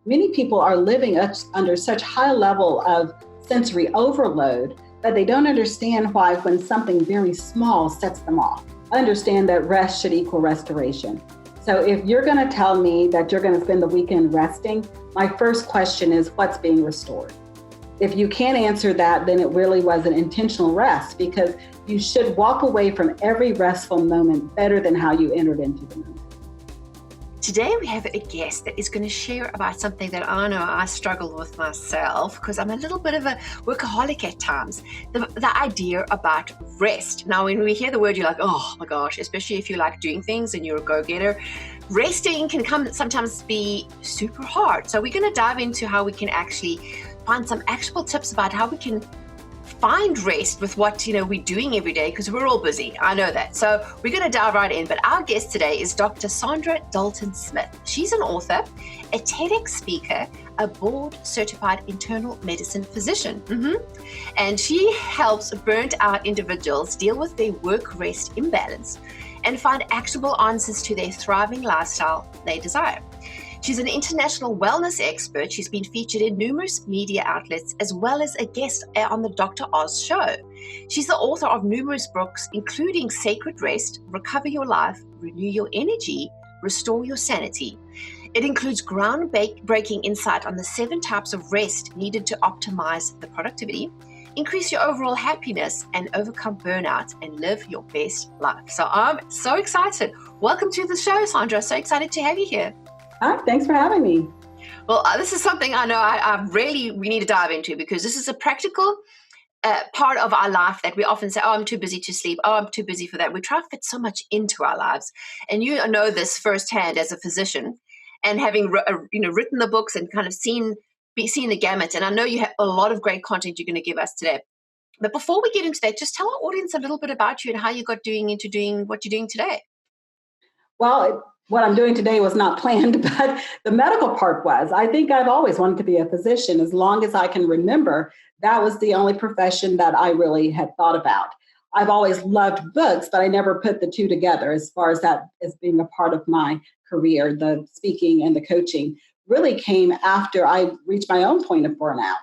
many people are living under such high level of sensory overload that they don't understand why when something very small sets them off. I understand that rest should equal restoration. So if you're going to tell me that you're going to spend the weekend resting, my first question is what's being restored? If you can't answer that, then it really was an intentional rest, because you should walk away from every restful moment better than how you entered into the moment. Today we have a guest that is going to share about something that I know I struggle with myself, because I'm a little bit of a workaholic at times. The idea about rest. Now, when we hear the word, you're like, oh my gosh, especially if you like doing things and you're a go-getter. Resting can sometimes be super hard. So we're going to dive into how we can actually find some actual tips about how we can find rest with what we're doing every day, because we're all busy. I know that. So we're going to dive right in. But our guest today is Dr. Saundra Dalton-Smith. She's an author, a TEDx speaker, a board-certified internal medicine physician. And she helps burnt-out individuals deal with their work-rest imbalance and find actionable answers to their thriving lifestyle they desire. She's an international wellness expert. She's been featured in numerous media outlets, as well as a guest on the Dr. Oz show. She's the author of numerous books, including Sacred Rest, Recover Your Life, Renew Your Energy, Restore Your Sanity. It includes groundbreaking insight on the 7 types of rest needed to optimize the productivity, increase your overall happiness, and overcome burnout and live your best life. So I'm so excited. Welcome to the show, Saundra. So excited to have you here. Hi, thanks for having me. Well, this is something I know we need to dive into, because this is a practical part of our life that we often say, oh, I'm too busy to sleep. Oh, I'm too busy for that. We try to fit so much into our lives. And you know this firsthand as a physician, and having written the books and kind of seen the gamut. And I know you have a lot of great content you're going to give us today. But before we get into that, just tell our audience a little bit about you and how you got into doing what you're doing today. Well, what I'm doing today was not planned, but the medical part was. I think I've always wanted to be a physician. As long as I can remember, that was the only profession that I really had thought about. I've always loved books, but I never put the two together as far as that as being a part of my career. The speaking and the coaching really came after I reached my own point of burnout.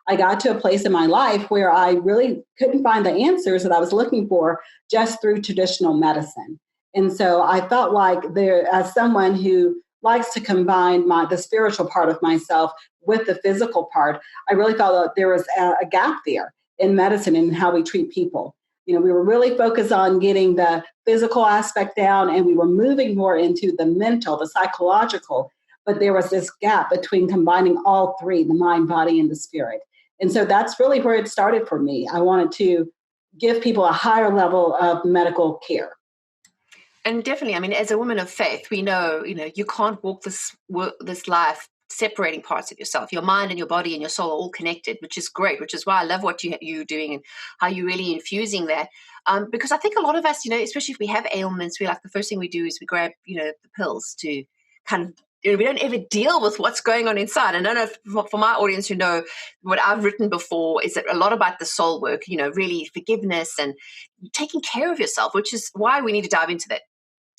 I got to a place in my life where I really couldn't find the answers that I was looking for just through traditional medicine. And so I felt like as someone who likes to combine the spiritual part of myself with the physical part, I really felt that there was a gap there in medicine and how we treat people. We were really focused on getting the physical aspect down, and we were moving more into the mental, the psychological, but there was this gap between combining all three, the mind, body, and the spirit. And so that's really where it started for me. I wanted to give people a higher level of medical care. And definitely, I mean, as a woman of faith, we know, you can't walk this life separating parts of yourself. Your mind and your body and your soul are all connected, which is great, which is why I love what you're doing and how you're really infusing that. Because I think a lot of us, especially if we have ailments, the first thing we do is we grab, the pills to kind of, we don't ever deal with what's going on inside. And I don't know, for my audience, what I've written before is that a lot about the soul work, really forgiveness and taking care of yourself, which is why we need to dive into that.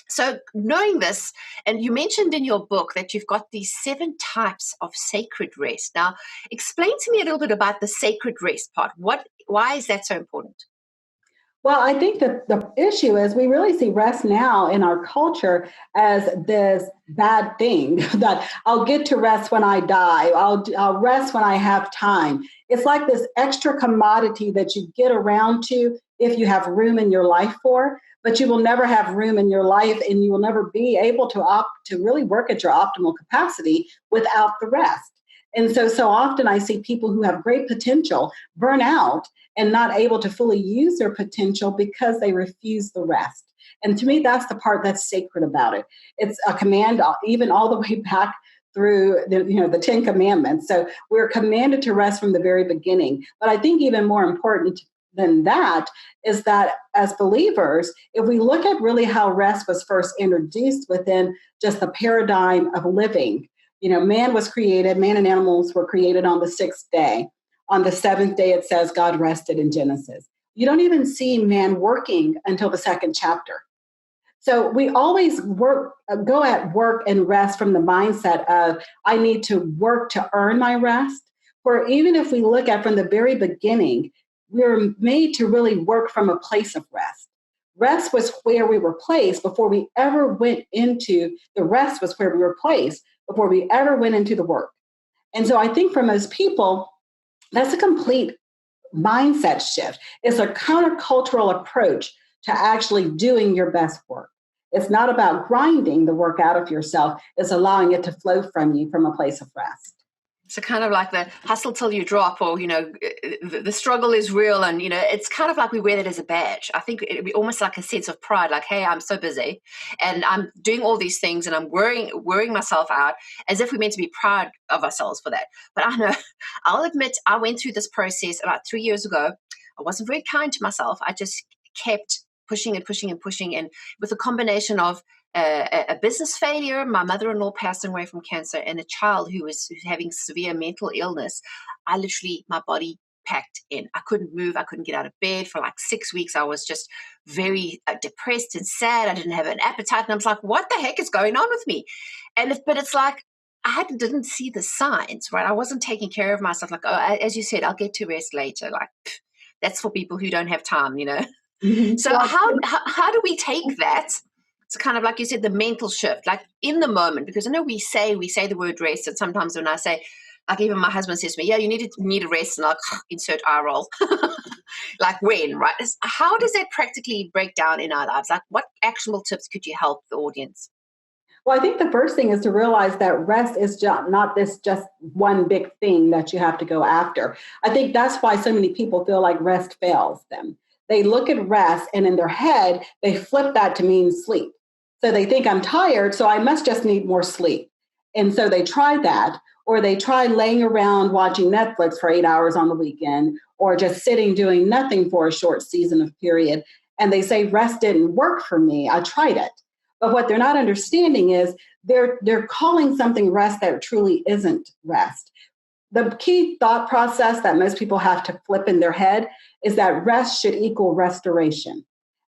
So knowing this, and you mentioned in your book that you've got these 7 types of sacred rest. Now, explain to me a little bit about the sacred rest part. Why is that so important? Well, I think that the issue is we really see rest now in our culture as this bad thing that I'll get to rest when I die. I'll rest when I have time. It's like this extra commodity that you get around to if you have room in your life for, but you will never have room in your life, and you will never be able to really work at your optimal capacity without the rest. And so often I see people who have great potential burn out and not able to fully use their potential because they refuse the rest. And to me, that's the part that's sacred about it. It's a command, even all the way back through the 10 commandments. So we're commanded to rest from the very beginning. But I think even more important than that is that as believers, if we look at really how rest was first introduced within just the paradigm of living, man and animals were created on the 6th day. On the 7th day, it says God rested in Genesis. You don't even see man working until the 2nd chapter. So we always go at work and rest from the mindset of, I need to work to earn my rest. Or even if we look at from the very beginning, we're made to really work from a place of rest. Rest was where we were placed before we ever went into the rest was where we were placed before we ever went into the work. And so I think for most people, that's a complete mindset shift. It's a countercultural approach to actually doing your best work. It's not about grinding the work out of yourself. It's allowing it to flow from you from a place of rest. So kind of like the hustle till you drop, or, the struggle is real. And, it's kind of like we wear that as a badge. I think it'd be almost like a sense of pride, like, hey, I'm so busy and I'm doing all these things and I'm worrying myself out, as if we're meant to be proud of ourselves for that. But I know, I'll admit, I went through this process about 3 years ago. I wasn't very kind to myself. I just kept pushing and pushing and pushing. And with a combination of a business failure, my mother-in-law passing away from cancer, and a child who was having severe mental illness, my body packed in. I couldn't move. I couldn't get out of bed for like 6 weeks. I was just very depressed and sad. I didn't have an appetite. And I was like, what the heck is going on with me? But it's like, didn't see the signs, right? I wasn't taking care of myself. Like, as you said, I'll get to rest later. Like, that's for people who don't have time, Mm-hmm. So how do we take that? It's kind of like you said, the mental shift, like in the moment, because I know we say the word rest, and sometimes when I say, like even my husband says to me, yeah, you need a rest, and I'll insert eye roll. Like when, right? How does that practically break down in our lives? Like what actionable tips could you help the audience? Well, I think the first thing is to realize that rest is not just one big thing that you have to go after. I think that's why so many people feel like rest fails them. They look at rest and in their head, they flip that to mean sleep. So they think I'm tired, so I must just need more sleep. And so they try that, or they try laying around watching Netflix for 8 hours on the weekend, or just sitting doing nothing for a short season of period. And they say rest didn't work for me. I tried it. But what they're not understanding is they're calling something rest that truly isn't rest. The key thought process that most people have to flip in their head is that rest should equal restoration.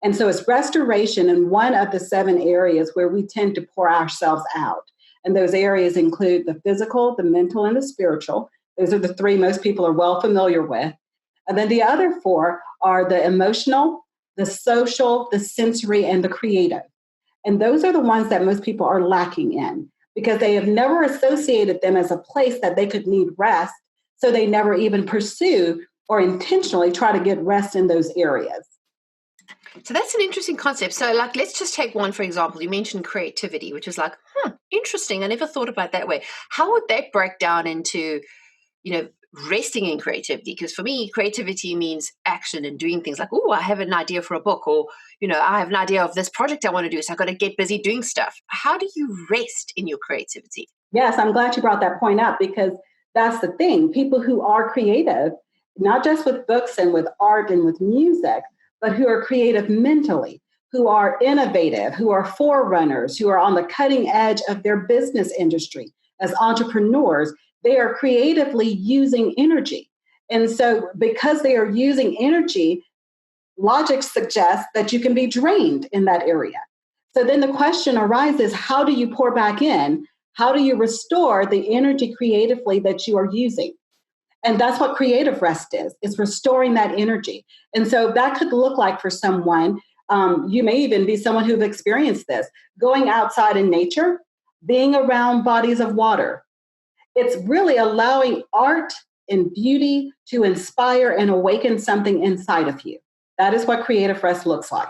And so it's restoration in one of the 7 areas where we tend to pour ourselves out. And those areas include the physical, the mental, and the spiritual. Those are the 3 most people are well familiar with. And then the other 4 are the emotional, the social, the sensory, and the creative. And those are the ones that most people are lacking in because they have never associated them as a place that they could need rest. So they never even pursue or intentionally try to get rest in those areas. So that's an interesting concept. So like, let's just take one, for example, you mentioned creativity, which is like, interesting. I never thought about it that way. How would that break down into, resting in creativity? Because for me, creativity means action and doing things like, oh, I have an idea for a book, or, I have an idea of this project I want to do. So I've got to get busy doing stuff. How do you rest in your creativity? Yes, I'm glad you brought that point up because that's the thing. People who are creative, not just with books and with art and with music, but who are creative mentally, who are innovative, who are forerunners, who are on the cutting edge of their business industry as entrepreneurs, they are creatively using energy. And so because they are using energy, logic suggests that you can be drained in that area. So then the question arises, how do you pour back in? How do you restore the energy creatively that you are using? And that's what creative rest is restoring that energy. And so that could look like for someone, you may even be someone who've experienced this, going outside in nature, being around bodies of water. It's really allowing art and beauty to inspire and awaken something inside of you. That is what creative rest looks like.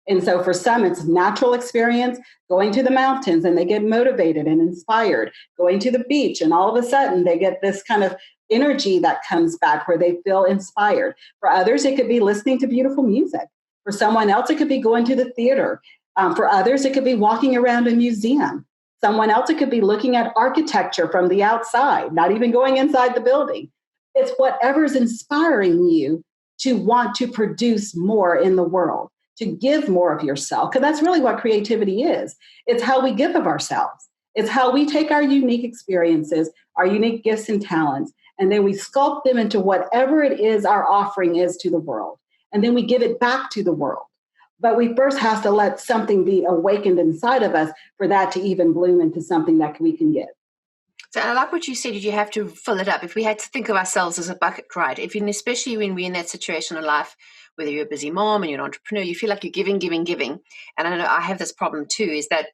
And so for some, it's natural experience, going to the mountains and they get motivated and inspired, going to the beach, and all of a sudden they get this kind of energy that comes back where they feel inspired. For others, it could be listening to beautiful music. For someone else, it could be going to the theater. For others, it could be walking around a museum. Someone else, it could be looking at architecture from the outside, not even going inside the building. It's whatever's inspiring you to want to produce more in the world, to give more of yourself, because that's really what creativity is. It's how we give of ourselves. It's how we take our unique experiences, our unique gifts and talents, and then we sculpt them into whatever it is our offering is to the world. And then we give it back to the world. But we first have to let something be awakened inside of us for that to even bloom into something that we can give. So I like what you said, you have to fill it up. If we had to think of ourselves as a bucket, right? Especially when we're in that situation in life, whether you're a busy mom and you're an entrepreneur, you feel like you're giving, giving, giving. And I know I have this problem too, is that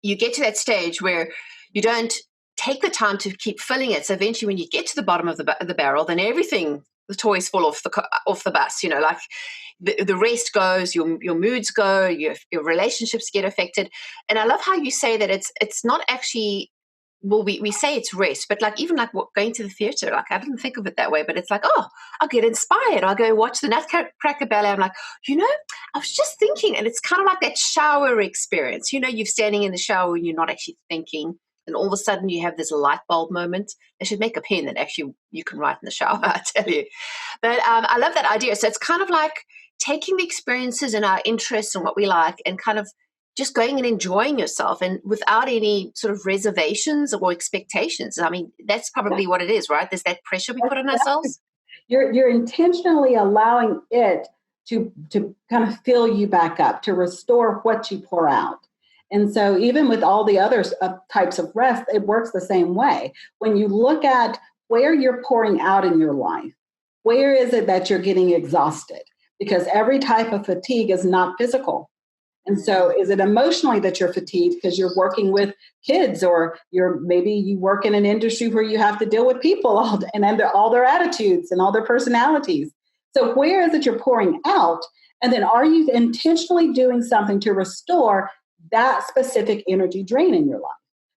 you get to that stage where you don't take the time to keep filling it. So eventually when you get to the bottom of the barrel, then everything, the toys fall off the bus, like the rest goes, your moods go, your relationships get affected. And I love how you say that it's not actually, well, we say it's rest, but like even like going to the theater, like I didn't think of it that way, but it's like, oh, I'll get inspired. I'll go watch the Nutcracker Ballet. I'm like, I was just thinking, and it's kind of like that shower experience. You're standing in the shower and you're not actually thinking, and all of a sudden you have this light bulb moment. They should make a pen that actually you can write in the shower, I tell you. But I love that idea. So it's kind of like taking the experiences and our interests and what we like and kind of just going and enjoying yourself and without any sort of reservations or expectations. I mean, that's probably what it is, right? There's that pressure we put on ourselves. You're intentionally allowing it to kind of fill you back up, to restore what you pour out. And so even with all the other types of rest, it works the same way. When you look at where you're pouring out in your life, where is it that you're getting exhausted? Because every type of fatigue is not physical. And so is it emotionally that you're fatigued because you're working with kids, or maybe you work in an industry where you have to deal with people all day, and all their attitudes and all their personalities. So where is it you're pouring out? And then are you intentionally doing something to restore that specific energy drain in your life?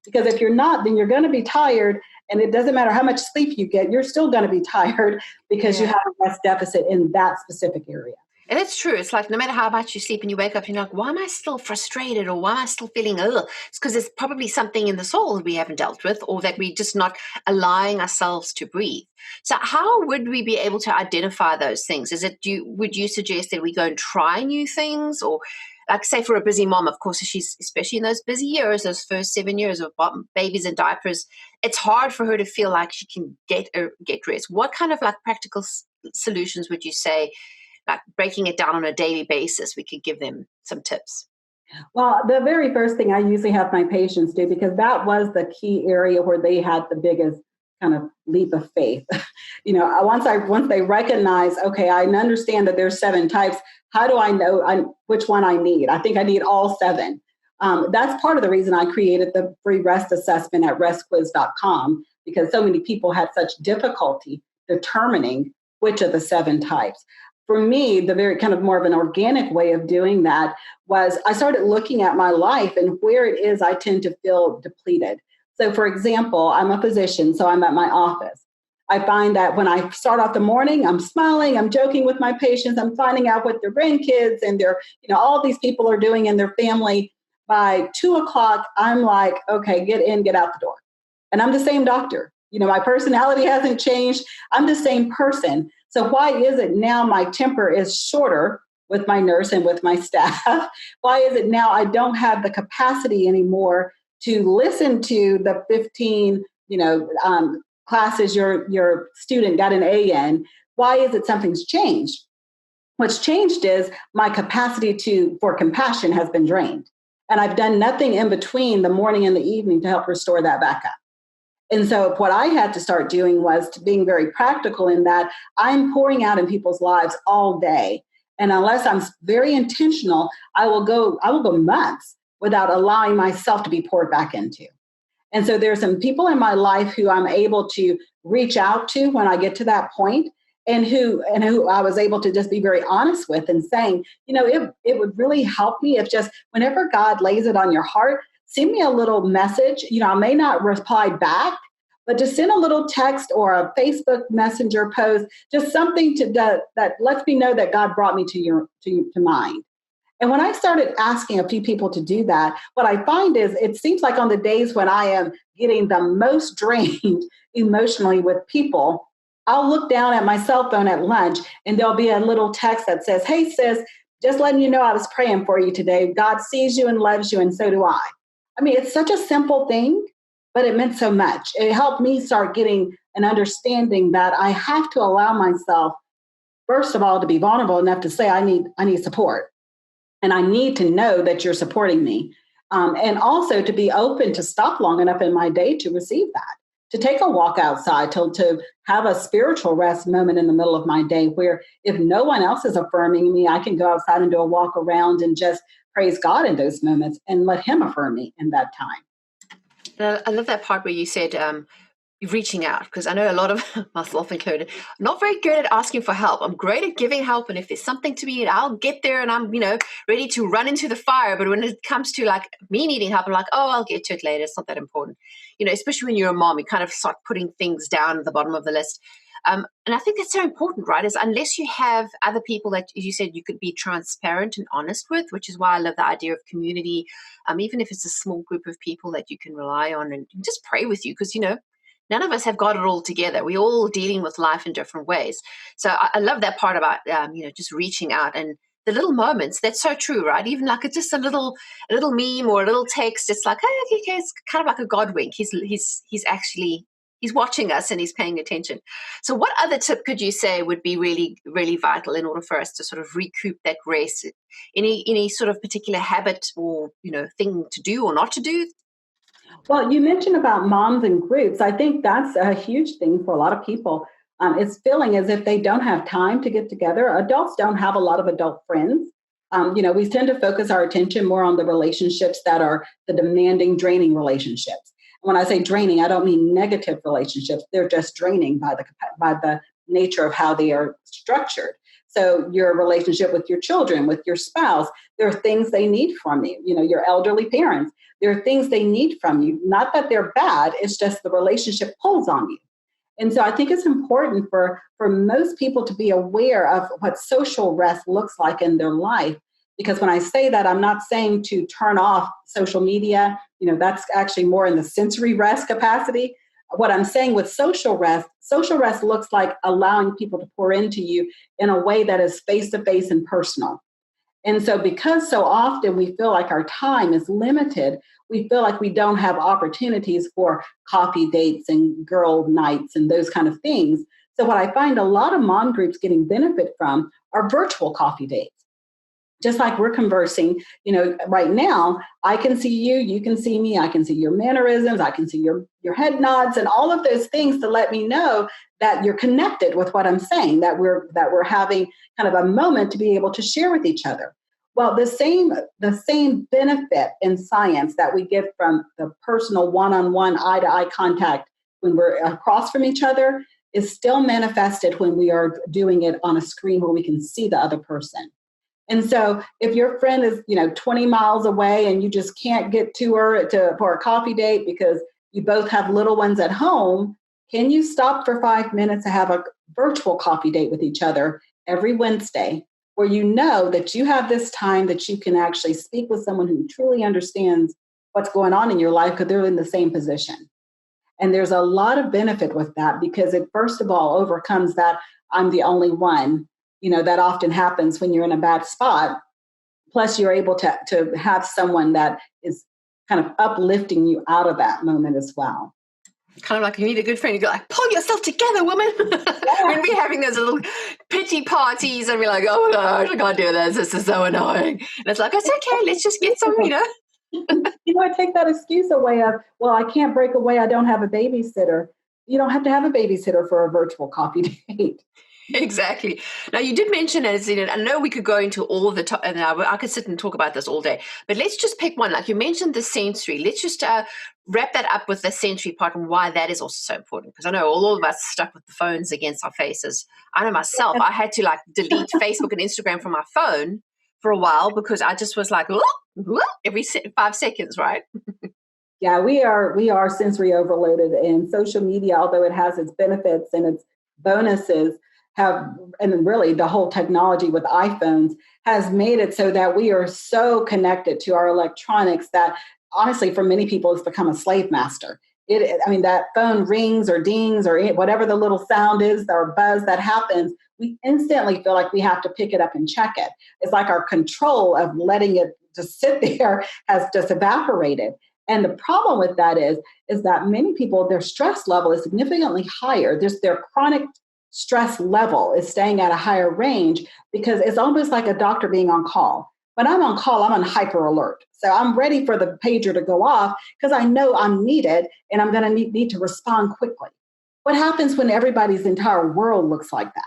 Because if you're not, then you're going to be tired, and it doesn't matter how much sleep you get, you're still going to be tired because you have a rest deficit in that specific area. And it's true. It's like no matter how much you sleep and you wake up, you're like, why am I still frustrated, or why am I still feeling ill? It's because there's probably something in the soul that we haven't dealt with, or that we're just not allowing ourselves to breathe. So how would we be able to identify those things? Would you suggest that we go and try new things? Or like say for a busy mom, of course, she's especially in those busy years, those first 7 years of babies and diapers, it's hard for her to feel like she can get rest. What kind of like practical solutions would you say, like breaking it down on a daily basis, we could give them some tips? Well, the very first thing I usually have my patients do, because that was the key area where they had the biggest kind of leap of faith. Once they recognize, okay, I understand that there's 7 types. How do I know which one I need? I think I need all 7. That's part of the reason I created the free rest assessment at restquiz.com, because so many people had such difficulty determining which of the 7 types. For me, the very kind of more of an organic way of doing that was I started looking at my life and where it is I tend to feel depleted. So for example, I'm a physician, so I'm at my office. I find that when I start off the morning, I'm smiling, I'm joking with my patients, I'm finding out what their grandkids and all these people are doing in their family. By 2:00, I'm like, okay, get in, get out the door. And I'm the same doctor. My personality hasn't changed. I'm the same person. So why is it now my temper is shorter with my nurse and with my staff? Why is it now I don't have the capacity anymore to listen to the 15, classes your student got an A in? Why is it something's changed? What's changed is my capacity for compassion has been drained. And I've done nothing in between the morning and the evening to help restore that back up. And so what I had to start doing was being very practical in that I'm pouring out in people's lives all day. And unless I'm very intentional, I will go months without allowing myself to be poured back into. And so there's some people in my life who I'm able to reach out to when I get to that point, and who I was able to just be very honest with and saying, it would really help me if just whenever God lays it on your heart, send me a little message. I may not reply back, but just send a little text or a Facebook Messenger post, just something that lets me know that God brought me to mind. And when I started asking a few people to do that, what I find is it seems like on the days when I am getting the most drained emotionally with people, I'll look down at my cell phone at lunch and there'll be a little text that says, hey, sis, just letting you know I was praying for you today. God sees you and loves you, and so do I. I mean, it's such a simple thing, but it meant so much. It helped me start getting an understanding that I have to allow myself, first of all, to be vulnerable enough to say I need support. And I need to know that you're supporting me. And also to be open to stop long enough in my day to receive that, to take a walk outside, to have a spiritual rest moment in the middle of my day where if no one else is affirming me, I can go outside and do a walk around and just praise God in those moments and let him affirm me in that time. I love that part where you said reaching out, because I know a lot of myself included, not very good at asking for help. I'm great at giving help, and if there's something to me, I'll get there and I'm ready to run into the fire. But when it comes to like me needing help, I'm like, oh, I'll get to it later, it's not that important. Especially when you're a mom, you kind of start putting things down at the bottom of the list. And I think that's so important, right? Is unless you have other people that, as you said, you could be transparent and honest with, which is why I love the idea of community. Even if it's a small group of people that you can rely on and just pray with you, because none of us have got it all together. We're all dealing with life in different ways. So I love that part about, just reaching out and the little moments. That's so true, right? Even like just a little meme or a little text. It's like, hey, okay, it's kind of like a God wink. He's watching us and he's paying attention. So what other tip could you say would be really, really vital in order for us to sort of recoup that rest? Any sort of particular habit or, thing to do or not to do? Well, you mentioned about moms and groups. I think that's a huge thing for a lot of people. It's feeling as if they don't have time to get together. Adults don't have a lot of adult friends. We tend to focus our attention more on the relationships that are the demanding, draining relationships. When I say draining, I don't mean negative relationships. They're just draining by the nature of how they are structured. So your relationship with your children, with your spouse, there are things they need from you. Your elderly parents, there are things they need from you. Not that they're bad, it's just the relationship pulls on you. And so I think it's important for most people to be aware of what social rest looks like in their life. Because when I say that, I'm not saying to turn off social media. That's actually more in the sensory rest capacity. What I'm saying with social rest looks like allowing people to pour into you in a way that is face-to-face and personal. And so because so often we feel like our time is limited, we feel like we don't have opportunities for coffee dates and girl nights and those kind of things. So what I find a lot of mom groups getting benefit from are virtual coffee dates. Just like we're conversing, right now, I can see you, you can see me, I can see your mannerisms, I can see your head nods and all of those things to let me know that you're connected with what I'm saying, that we're having kind of a moment to be able to share with each other. Well, the same benefit in science that we get from the personal one-on-one, eye-to-eye contact when we're across from each other is still manifested when we are doing it on a screen where we can see the other person. And so if your friend is, 20 miles away and you just can't get to her for a coffee date because you both have little ones at home, can you stop for 5 minutes to have a virtual coffee date with each other every Wednesday where you know that you have this time that you can actually speak with someone who truly understands what's going on in your life because they're in the same position. And there's a lot of benefit with that because it, first of all, overcomes that I'm the only one. That often happens when you're in a bad spot. Plus, you're able to have someone that is kind of uplifting you out of that moment as well. Kind of like you need a good friend. You go like, pull yourself together, woman. Yeah. When we're having those little pity parties and we're like, oh my gosh, I can't do this. This is so annoying. And it's like, it's okay. Let's just get some, I take that excuse away of, well, I can't break away. I don't have a babysitter. You don't have to have a babysitter for a virtual coffee date. Exactly. Now, you did mention, as in, I know we could go into all the and I could sit and talk about this all day, but let's just pick one. Like you mentioned the sensory. Let's just wrap that up with the sensory part and why that is also so important. Because I know all of us stuck with the phones against our faces. I know myself, I had to delete Facebook and Instagram from my phone for a while because I just was like, every 5 seconds, right? Yeah, we are sensory overloaded, and social media, although it has its benefits and its bonuses, and really the whole technology with iPhones has made it so that we are so connected to our electronics that honestly, for many people, it's become a slave master. That phone rings or dings or whatever the little sound is or buzz that happens, we instantly feel like we have to pick it up and check it. It's like our control of letting it just sit there has just evaporated. And the problem with that is that many people, their stress level is significantly higher. Their chronic stress level is staying at a higher range because it's almost like a doctor being on call. When I'm on call, I'm on hyper alert. So I'm ready for the pager to go off because I know I'm needed and I'm going to need to respond quickly. What happens when everybody's entire world looks like that?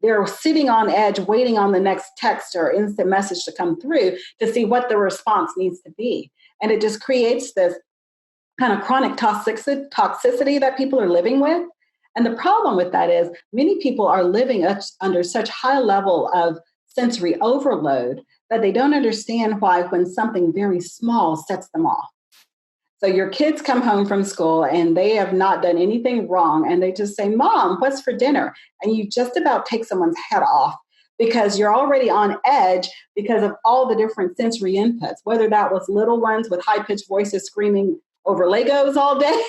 They're sitting on edge, waiting on the next text or instant message to come through to see what the response needs to be. And it just creates this kind of chronic toxicity that people are living with. And the problem with that is many people are living under such high level of sensory overload that they don't understand why when something very small sets them off. So your kids come home from school and they have not done anything wrong and they just say, Mom, what's for dinner? And you just about take someone's head off because you're already on edge because of all the different sensory inputs, whether that was little ones with high-pitched voices screaming over Legos all day,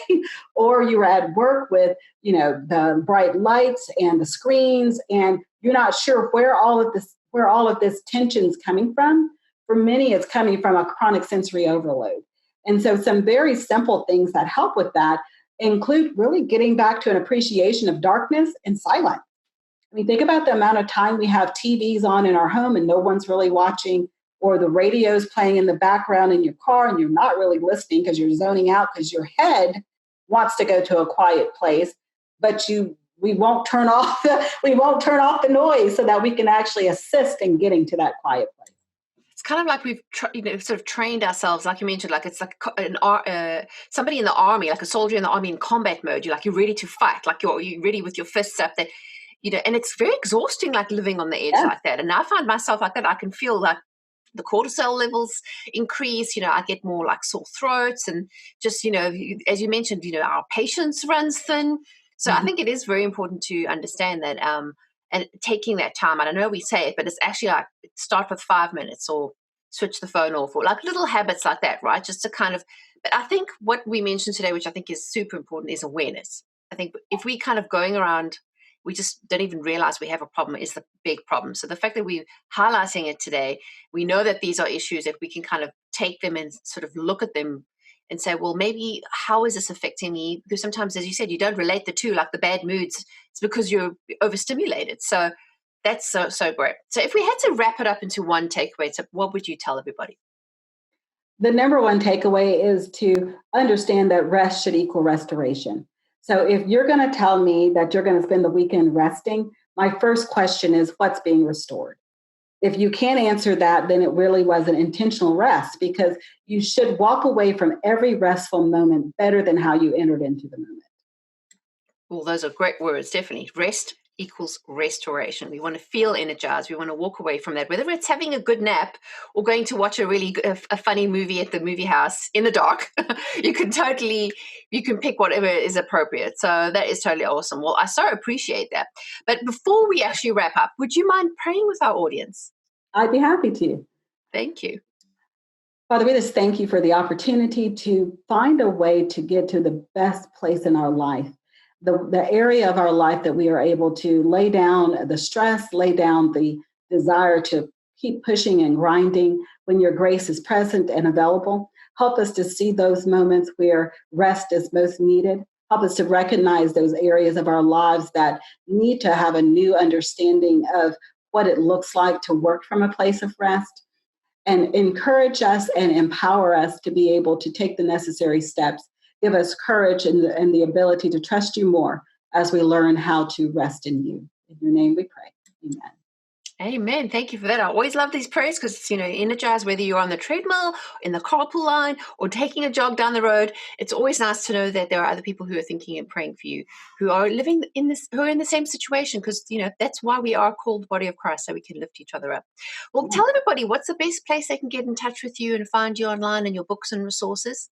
or you were at work with, the bright lights and the screens, and you're not sure where all of this tension's coming from. For many, it's coming from a chronic sensory overload. And so some very simple things that help with that include really getting back to an appreciation of darkness and silence. I mean, think about the amount of time we have TVs on in our home and no one's really watching, or the radio's playing in the background in your car and you're not really listening because you're zoning out because your head wants to go to a quiet place, but we won't turn off the noise so that we can actually assist in getting to that quiet place. It's kind of like we've sort of trained ourselves, like you mentioned, like it's like somebody in the army, like a soldier in the army in combat mode. You're ready to fight, like you're ready with your fists up. That and it's very exhausting, like living on the edge like that. And I find myself like that. I can feel like the cortisol levels increase. I get more like sore throats and just as you mentioned, our patience runs thin. So I think it is very important to understand that. And taking that time, and I know we say it, but it's actually like start with 5 minutes or switch the phone off or like little habits like that, right? Just to kind of, but I think what we mentioned today, which I think is super important, is awareness. I think if we kind of going around, we just don't even realize we have a problem is the big problem. So the fact that we're highlighting it today, we know that these are issues that we can kind of take them and sort of look at them and say, well, maybe how is this affecting me? Because sometimes, as you said, you don't relate the two, like the bad moods. It's because you're overstimulated. So that's so great. So if we had to wrap it up into one takeaway, so what would you tell everybody? The number one takeaway is to understand that rest should equal restoration. So if you're going to tell me that you're going to spend the weekend resting, my first question is what's being restored? If you can't answer that, then it really was an intentional rest because you should walk away from every restful moment better than how you entered into the moment. Well, those are great words, definitely. Rest equals restoration. We want to feel energized. We want to walk away from that, whether it's having a good nap or going to watch a funny movie at the movie house in the dark. you can pick whatever is appropriate. So that is totally awesome. Well, I so appreciate that. But before we actually wrap up, would you mind praying with our audience? I'd be happy to. Thank you. Father, we just thank you for the opportunity to find a way to get to the best place in our life. The area of our life that we are able to lay down the stress, lay down the desire to keep pushing and grinding when your grace is present and available. Help us to see those moments where rest is most needed. Help us to recognize those areas of our lives that need to have a new understanding of what it looks like to work from a place of rest, and encourage us and empower us to be able to take the necessary steps. Give us courage and the ability to trust you more as we learn how to rest in you. In your name we pray. Amen. Amen. Thank you for that. I always love these prayers because it's, energize, whether you're on the treadmill, in the carpool line, or taking a jog down the road. It's always nice to know that there are other people who are thinking and praying for you, who are living who are in the same situation, because, that's why we are called the body of Christ, so we can lift each other up. Well, tell everybody, what's the best place they can get in touch with you and find you online and your books and resources?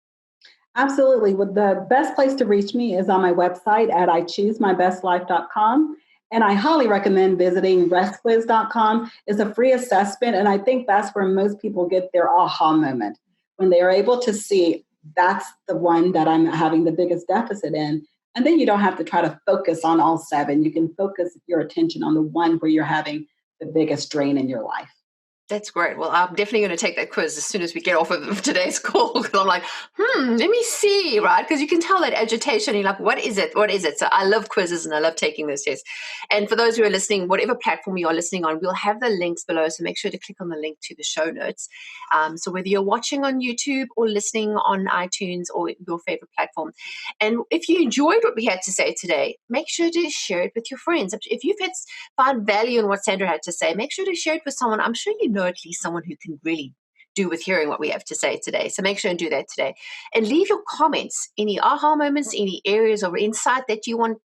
Absolutely. Well, the best place to reach me is on my website at ichoosemybestlife.com. And I highly recommend visiting restquiz.com. It's a free assessment. And I think that's where most people get their aha moment, when they are able to see that's the one that I'm having the biggest deficit in. And then you don't have to try to focus on all 7. You can focus your attention on the one where you're having the biggest drain in your life. That's great. Well, I'm definitely going to take that quiz as soon as we get off of today's call, because I'm like, let me see, right? Because you can tell that agitation. You're like, what is it? What is it? So I love quizzes and I love taking those tests. And for those who are listening, whatever platform you are listening on, we'll have the links below. So make sure to click on the link to the show notes. So whether you're watching on YouTube or listening on iTunes or your favorite platform. And if you enjoyed what we had to say today, make sure to share it with your friends. If you've found value in what Saundra had to say, make sure to share it with someone. I'm sure you know at least someone who can really do with hearing what we have to say today. So make sure and do that today. And leave your comments, any aha moments, any areas of insight that you want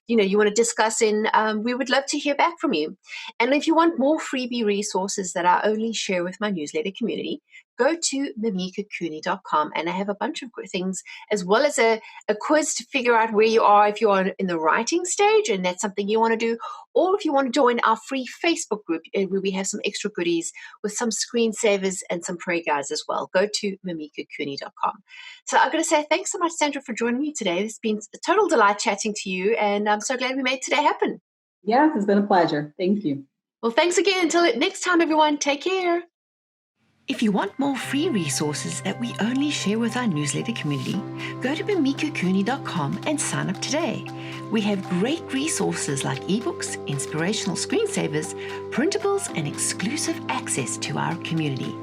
to discuss in. We would love to hear back from you. And if you want more freebie resources that I only share with my newsletter community, go to mimikacooney.com, and I have a bunch of good things, as well as a quiz to figure out where you are, if you are in the writing stage and that's something you want to do, or if you want to join our free Facebook group where we have some extra goodies with some screensavers and some prayer guides as well. Go to mimikacooney.com. So I'm going to say thanks so much, Saundra, for joining me today. It's been a total delight chatting to you, and I'm so glad we made today happen. Yes, it's been a pleasure. Thank you. Well, thanks again. Until next time, everyone, take care. If you want more free resources that we only share with our newsletter community, go to mimikacooney.com and sign up today. We have great resources like ebooks, inspirational screensavers, printables, and exclusive access to our community.